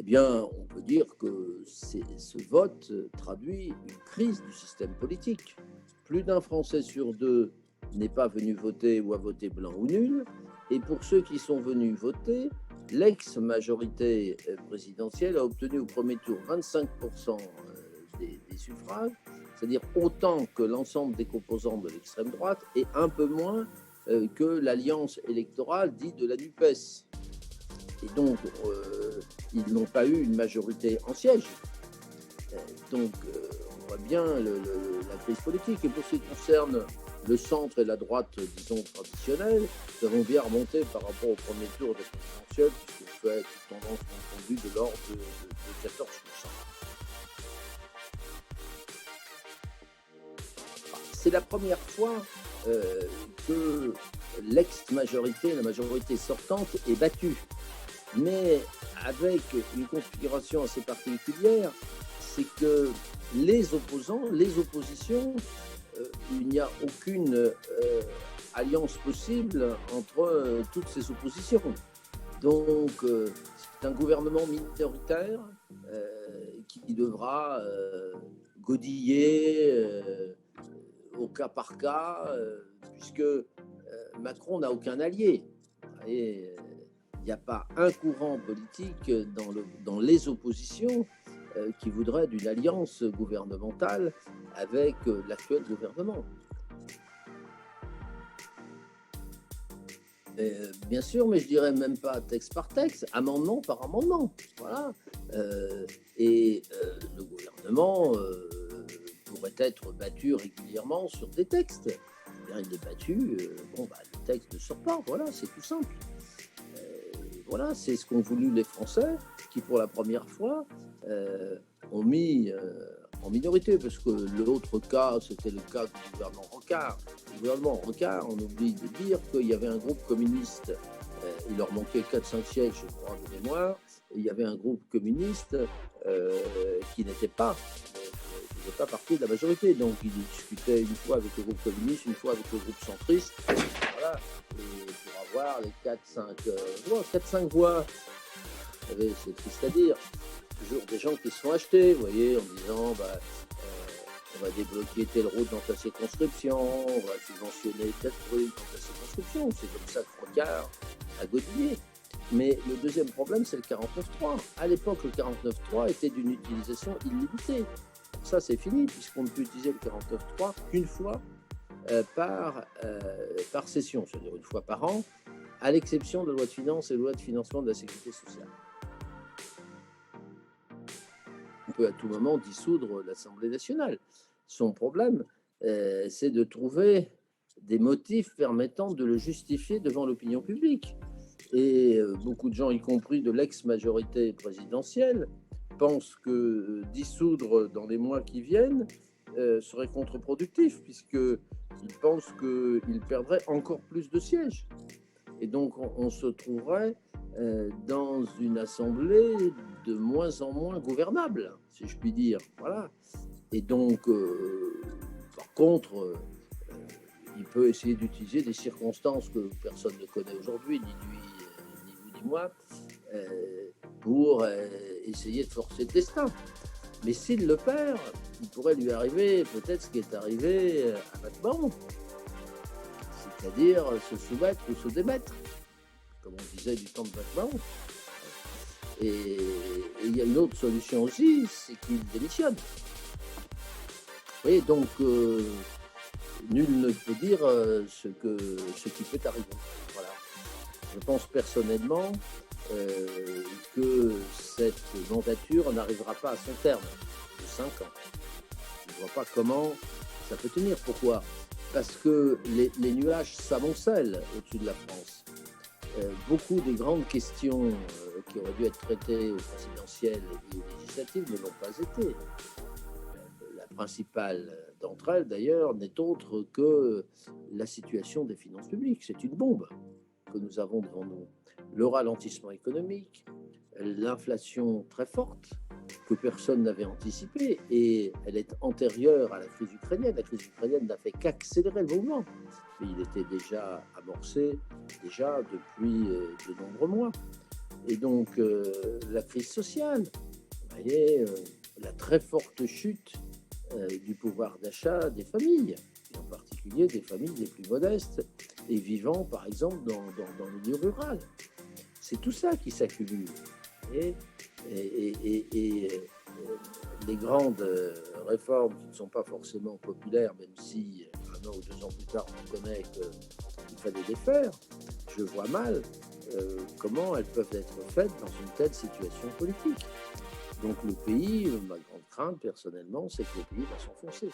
bien, on peut dire que ce vote traduit une crise du système politique. Plus d'un Français sur deux n'est pas venu voter ou a voté blanc ou nul. Et pour ceux qui sont venus voter, l'ex-majorité présidentielle a obtenu au premier tour 25% des suffrages, c'est-à-dire autant que l'ensemble des composants de l'extrême droite et un peu moins que l'alliance électorale dite de la NUPES. Et donc, ils n'ont pas eu une majorité en siège. Donc, on voit bien la crise politique. Et pour ce qui concerne le centre et la droite, disons, traditionnelle, nous avons bien remonté par rapport au premier tour des présidentielles, puisqu'on fait toute tendance confondue de l'ordre de 14%. C'est la première fois que l'ex-majorité, la majorité sortante, est battue. Mais avec une configuration assez particulière, c'est que les opposants, les oppositions, il n'y a aucune alliance possible entre toutes ces oppositions. Donc, c'est un gouvernement minoritaire qui devra godiller au cas par cas, puisque Macron n'a aucun allié. Et il n'y a pas un courant politique dans les oppositions qui voudrait d'une alliance gouvernementale avec l'actuel gouvernement. Bien sûr, mais je dirais même pas texte par texte, amendement par amendement. Voilà. Le gouvernement pourrait être battu régulièrement sur des textes. Il est battu, le texte ne sort pas. Voilà, c'est tout simple. Voilà, c'est ce qu'ont voulu les Français, qui pour la première fois ont mis en minorité, parce que l'autre cas, c'était le cas du gouvernement Rocard. Le gouvernement Rocard, on oublie de dire qu'il y avait un groupe communiste, il leur manquait 4-5 sièges, je crois, de mémoire, et il y avait un groupe communiste qui n'était pas partie de la majorité, donc ils discutaient une fois avec le groupe communiste, une fois avec le groupe centriste, voilà, et pour avoir les 4-5 voix, vous savez, c'est triste à dire, toujours des gens qui se sont achetés, vous voyez, en disant on va débloquer telle route dans ta circonscription, on va subventionner tel truc dans ta circonscription, c'est comme ça que Rocard a godillé. Mais le deuxième problème, c'est le 49.3. À l'époque, le 49.3 était d'une utilisation illimitée. Ça, c'est fini, puisqu'on ne peut utiliser le 49.3 qu'une fois par session, c'est-à-dire une fois par an, à l'exception de la loi de finances et la loi de financement de la sécurité sociale. On peut à tout moment dissoudre l'Assemblée nationale. Son problème, c'est de trouver des motifs permettant de le justifier devant l'opinion publique. Et beaucoup de gens, y compris de l'ex-majorité présidentielle, pensent que dissoudre dans les mois qui viennent serait contre-productif, puisqu'ils pensent qu'ils perdraient encore plus de sièges. Et donc, on se trouverait dans une assemblée de moins en moins gouvernable, si je puis dire. Voilà. Et donc, par contre, il peut essayer d'utiliser des circonstances que personne ne connaît aujourd'hui, ni lui, ni vous, ni moi, pour essayer de forcer le destin. Mais s'il le perd, il pourrait lui arriver peut-être ce qui est arrivé à Mattman, c'est-à-dire se soumettre ou se démettre, comme on disait du temps de Mattman. Et il y a une autre solution aussi, c'est qu'il démissionne. Vous voyez, donc nul ne peut dire ce qui peut arriver. Voilà. Je pense personnellement que cette mandature n'arrivera pas à son terme de 5 ans. Je ne vois pas comment ça peut tenir. Pourquoi ? Parce que les nuages s'amoncellent au-dessus de la France. Beaucoup des grandes questions qui auraient dû être traitées aux présidentielles et aux législatives ne l'ont pas été. La principale d'entre elles, d'ailleurs, n'est autre que la situation des finances publiques. C'est une bombe que nous avons devant nous. Le ralentissement économique, l'inflation très forte que personne n'avait anticipée, et elle est antérieure à la crise ukrainienne. La crise ukrainienne n'a fait qu'accélérer le mouvement. Mais il était déjà amorcé depuis de nombreux mois. Et donc, la crise sociale, vous voyez, la très forte chute du pouvoir d'achat des familles, et en particulier des familles les plus modestes et vivant, par exemple, dans le milieu rural. C'est tout ça qui s'accumule. Et, les grandes réformes qui ne sont pas forcément populaires, même si 1 an ou 2 ans plus tard, on connaît qu'il fallait les faire, je vois mal comment elles peuvent être faites dans une telle situation politique. Donc le pays, ma grande crainte personnellement, c'est que le pays va s'enfoncer.